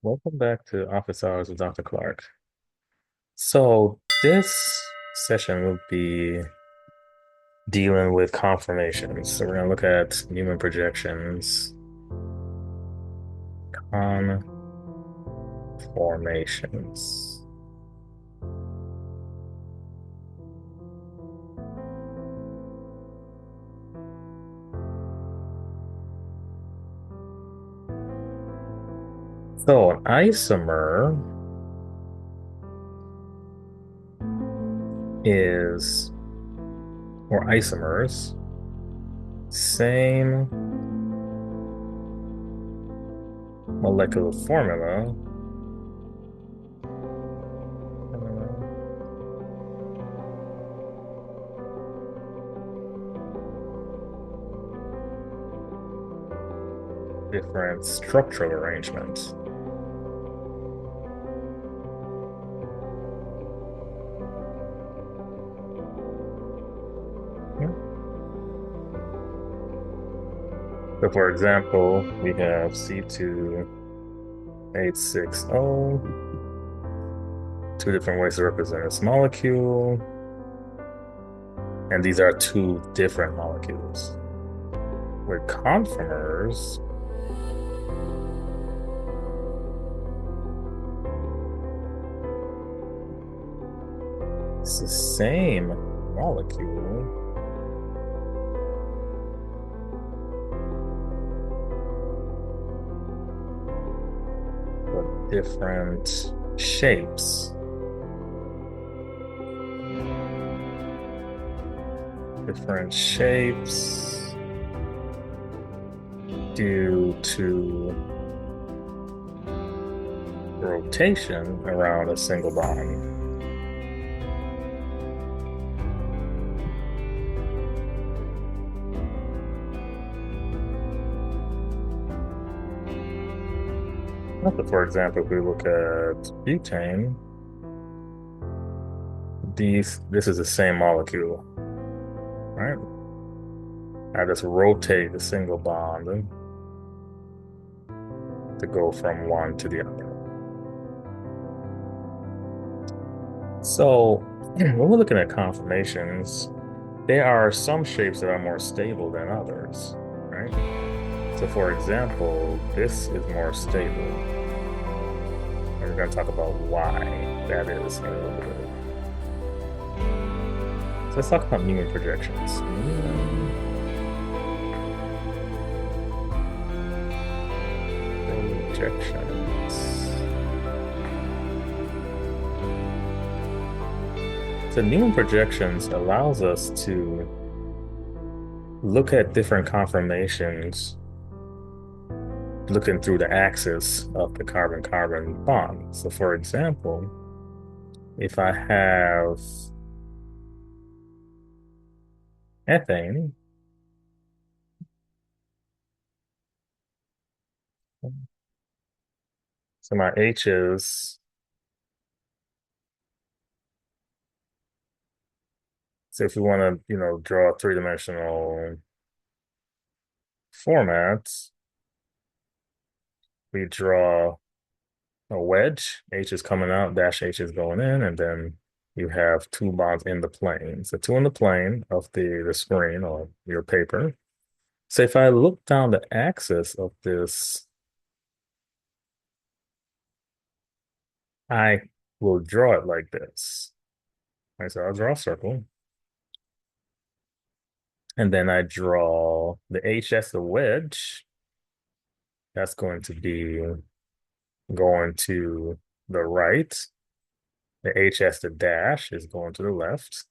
Welcome back to Office Hours with Dr. Clark. So, this session will be dealing with conformations. So, we're going to look at Newman projections, conformations. So, an isomer is, or isomers, same molecular formula, uh, different structural arrangements. Yeah. So, for example, we have C2H6O, two different ways to represent this molecule. And these are two different molecules. With conformers, it's the same molecule, but different shapes. Different shapes due to rotation around a single bond. So for example, if we look at butane, this is the same molecule, right? I just rotate the single bond to go from one to the other. So when we're looking at conformations, there are some shapes that are more stable than others, right? So for example, this is more stable. And we're going to talk about why that is in a little bit. So let's talk about Newman projections. Newman projections. So Newman projections allows us to look at different conformations looking through the axis of the carbon-carbon bond. So for example, if I have ethane, so my H's, so if we want to, draw a three-dimensional format, we draw a wedge, H is coming out, dash H is going in, and then you have two bonds in the plane. So two in the plane of the screen or your paper. So if I look down the axis of this, I will draw it like this. Right, so I'll draw a circle. And then I draw the H, that's the wedge. That's going to be going to the right. The H as the dash is going to the left.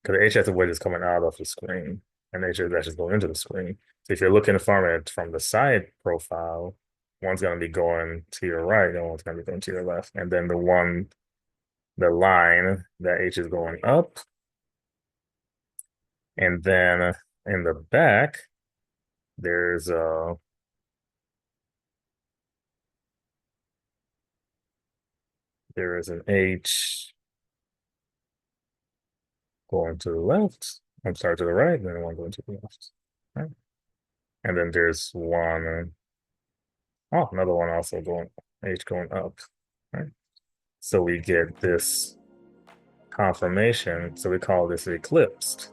Because the H as the wedge is coming out of the screen. And the H as the dash is going into the screen. So if you're looking from it from the side profile, one's going to be going to your right, and one's going to be going to your left. And then the line, that H is going up. And then in the back, there's there is an H going to the left. I'm sorry, to the right, and then one going to the left. Right? And then there's one Oh, another one also going H going up. Right. So we get this conformation. So we call this eclipsed.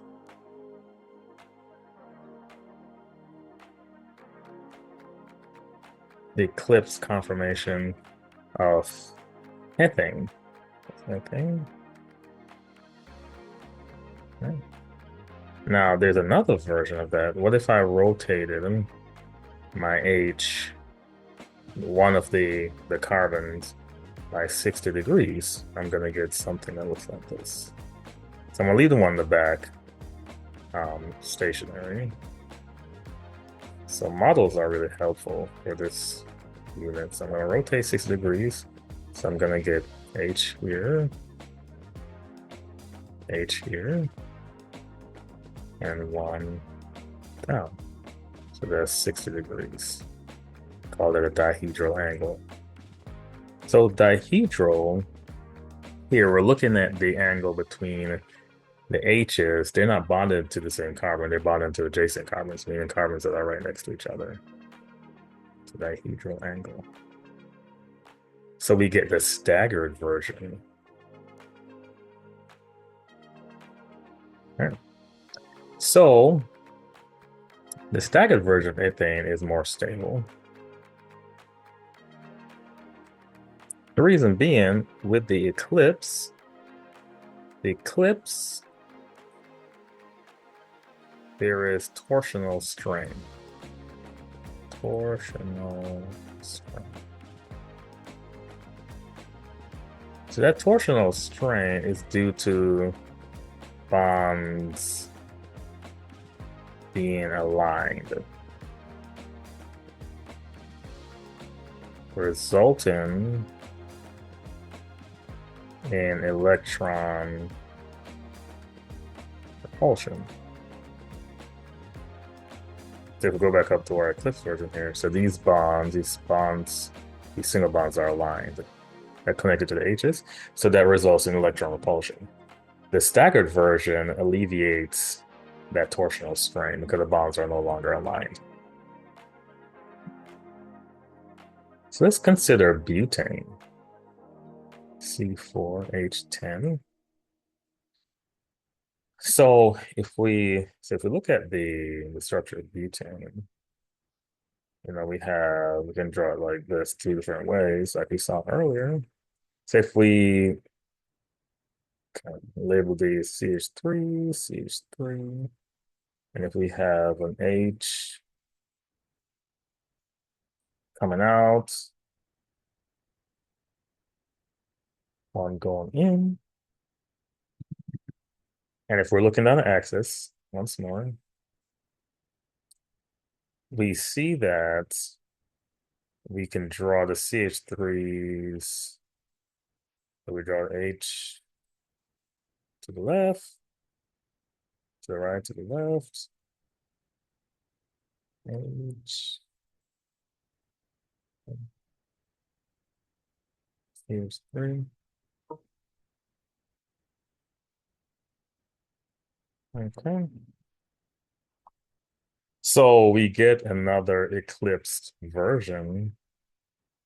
The eclipse conformation of ethane. Ethane. Right. Now there's another version of that. What if I rotated my H, one of the carbons, by 60 degrees? I'm gonna get something that looks like this. So I'm gonna leave the one in the back stationary. So models are really helpful for this unit. So I'm gonna rotate 60 degrees. So I'm gonna get H here, H here, and one down. So that's 60 degrees. Call it a dihedral angle. So dihedral, here we're looking at the angle between the H's. They're not bonded to the same carbon, they're bonded to adjacent carbons, meaning carbons that are right next to each other. So dihedral angle. So we get the staggered version. All right. So the staggered version of ethane is more stable. The reason being, with the eclipse, there is torsional strain. Torsional strain. So that torsional strain is due to bonds being aligned, resulting in electron repulsion. So if we go back up to our eclipse version here, so these single bonds are aligned. They're connected to the H's, so that results in electron repulsion. The staggered version alleviates that torsional strain because the bonds are no longer aligned. So let's consider butane. C4H10. So if we look at the structure of butane, we can draw it like this two different ways, like we saw earlier. So if we kind of label these CH3, CH3, and if we have an H coming out, one going in, and if we're looking down the axis once more, we see that we can draw the CH3s. So we draw H to the left, to the right, to the left. H. Here's 3. Okay. So we get another eclipsed version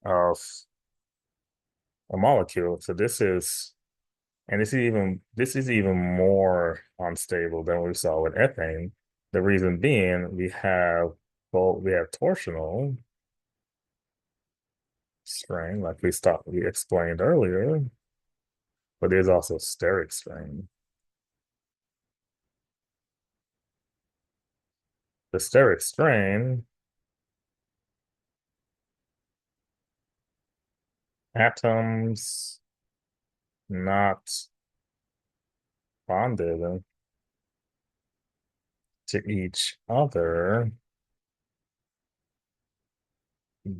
of a molecule. So this is even more unstable than what we saw with ethane. The reason being we have torsional strain, like we explained earlier, but there's also steric strain. The steric strain, atoms not bonded to each other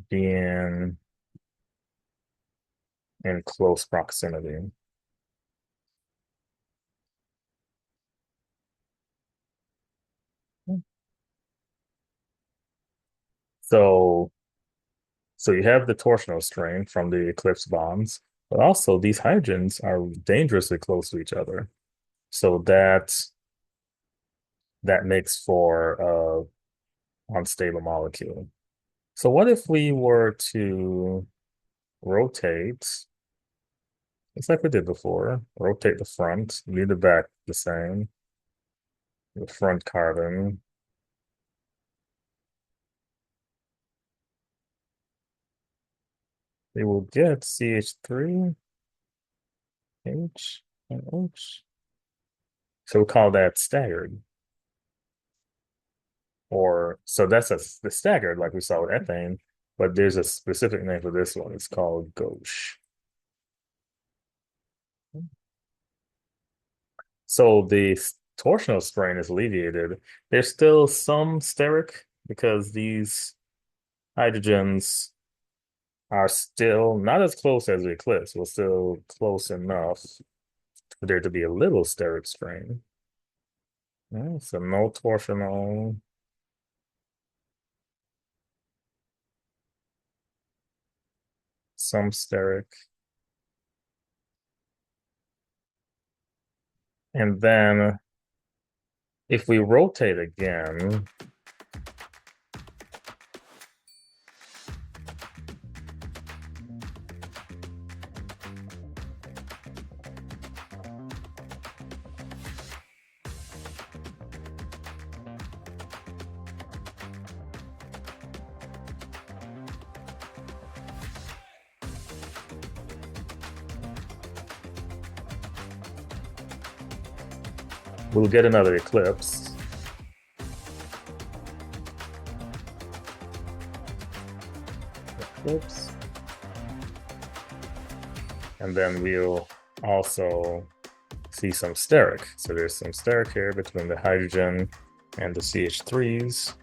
being in close proximity. So you have the torsional strain from the eclipse bonds, but also these hydrogens are dangerously close to each other. So that makes for a unstable molecule. So what if we were to rotate, it's like we did before, rotate the front, leave the back the same, the front carbon. We will get CH3, H, and H. So we call that staggered. Or so that's the staggered, like we saw with ethane, but there's a specific name for this one. It's called gauche. So the torsional strain is alleviated. There's still some steric because these hydrogens are still not as close as the eclipse, but still close enough for there to be a little steric strain. Yeah, so no torsional, some steric. And then if we rotate again, we'll get another eclipse. Eclipse. And then we'll also see some steric. So there's some steric here between the hydrogen and the CH3s.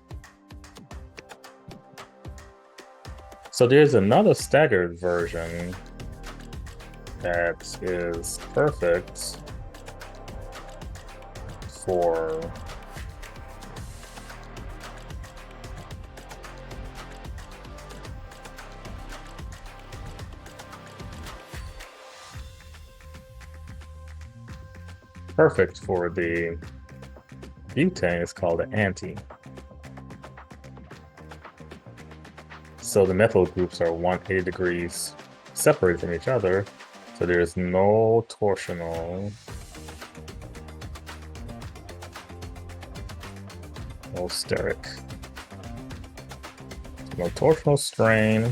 So there's another staggered version that is perfect for the butane. It's called an anti. So the methyl groups are 180 degrees separated from each other. So there's no torsional, no steric, no torsional strain,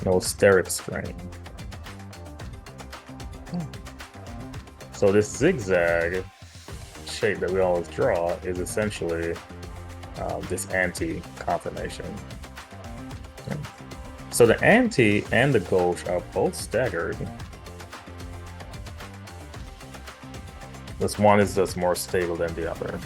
no steric strain. So this zigzag shape that we always draw is essentially this anti-conformation. So the anti and the gauche are both staggered. This one is just more stable than the other.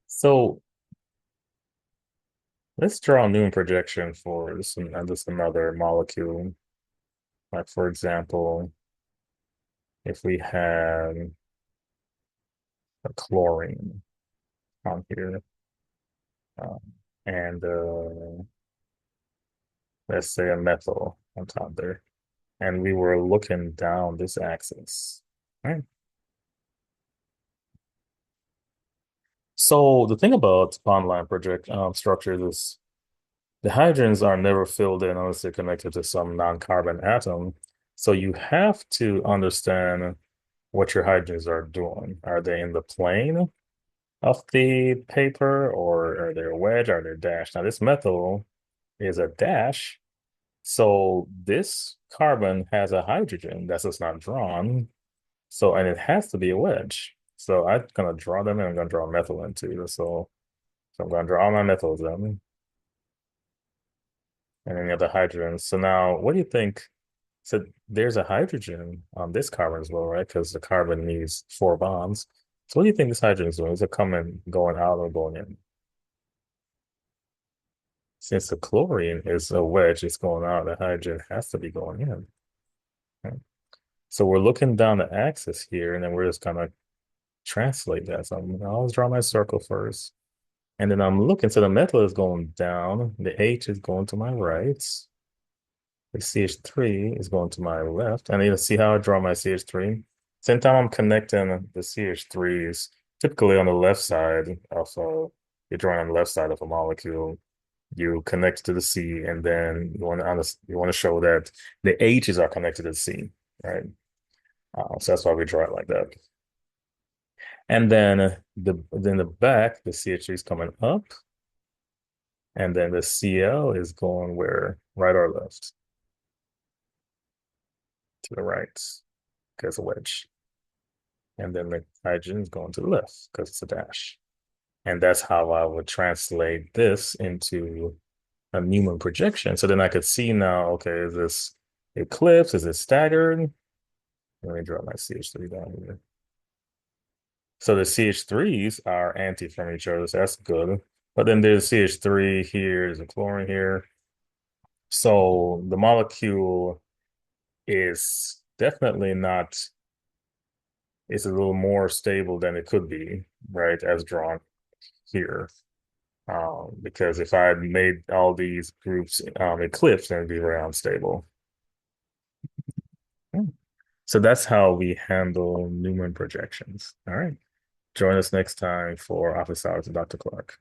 So let's draw a Newman projection for this another molecule. Like for example, if we had a chlorine on here, um, and let's say a methyl on top there, and we were looking down this axis, right? So the thing about bond line project structures is the hydrogens are never filled in unless they're connected to some non-carbon atom. So you have to understand what your hydrogens are doing. Are they in the plane of the paper, or are they a wedge? Are they dashed? Now this methyl is a dash. So this carbon has a hydrogen that's just not drawn. So, and it has to be a wedge. So I'm gonna draw them and I'm gonna draw a methyl in too. So I'm gonna draw all my methyls in and any other hydrogens. So now what do you think? So there's a hydrogen on this carbon as well, right? Because the carbon needs 4 bonds. So what do you think this hydrogen is doing? Is it coming, going out or going in? Since the chlorine is a wedge, it's going out, the hydrogen has to be going in. Right? So we're looking down the axis here, and then we're just gonna translate that. So I'll always draw my circle first. And then I'm looking, so the metal is going down, the H is going to my right. The CH3 is going to my left. And you see how I draw my CH3? Same time I'm connecting the CH3s, typically on the left side. Also, you're drawing on the left side of a molecule. You connect to the C, and then you want to show that the H's are connected to the C, right? So that's why we draw it like that. And then the back, the CH3 is coming up, and then the Cl is going where? Right or left? To the right, because a wedge. And then the hydrogen is going to the left because it's a dash. And that's how I would translate this into a Newman projection. So then I could see now, okay, is this eclipse? Is it staggered? Let me draw my CH3 down here. So the CH3s are anti from each other, so that's good. But then there's CH3 here, there's a chlorine here. So the molecule is definitely not, it's a little more stable than it could be, right, as drawn here. Because if I had made all these groups eclipse, then it'd be very unstable. Hmm. So that's how we handle Newman projections. All right. Join us next time for Office Hours with Dr. Clark.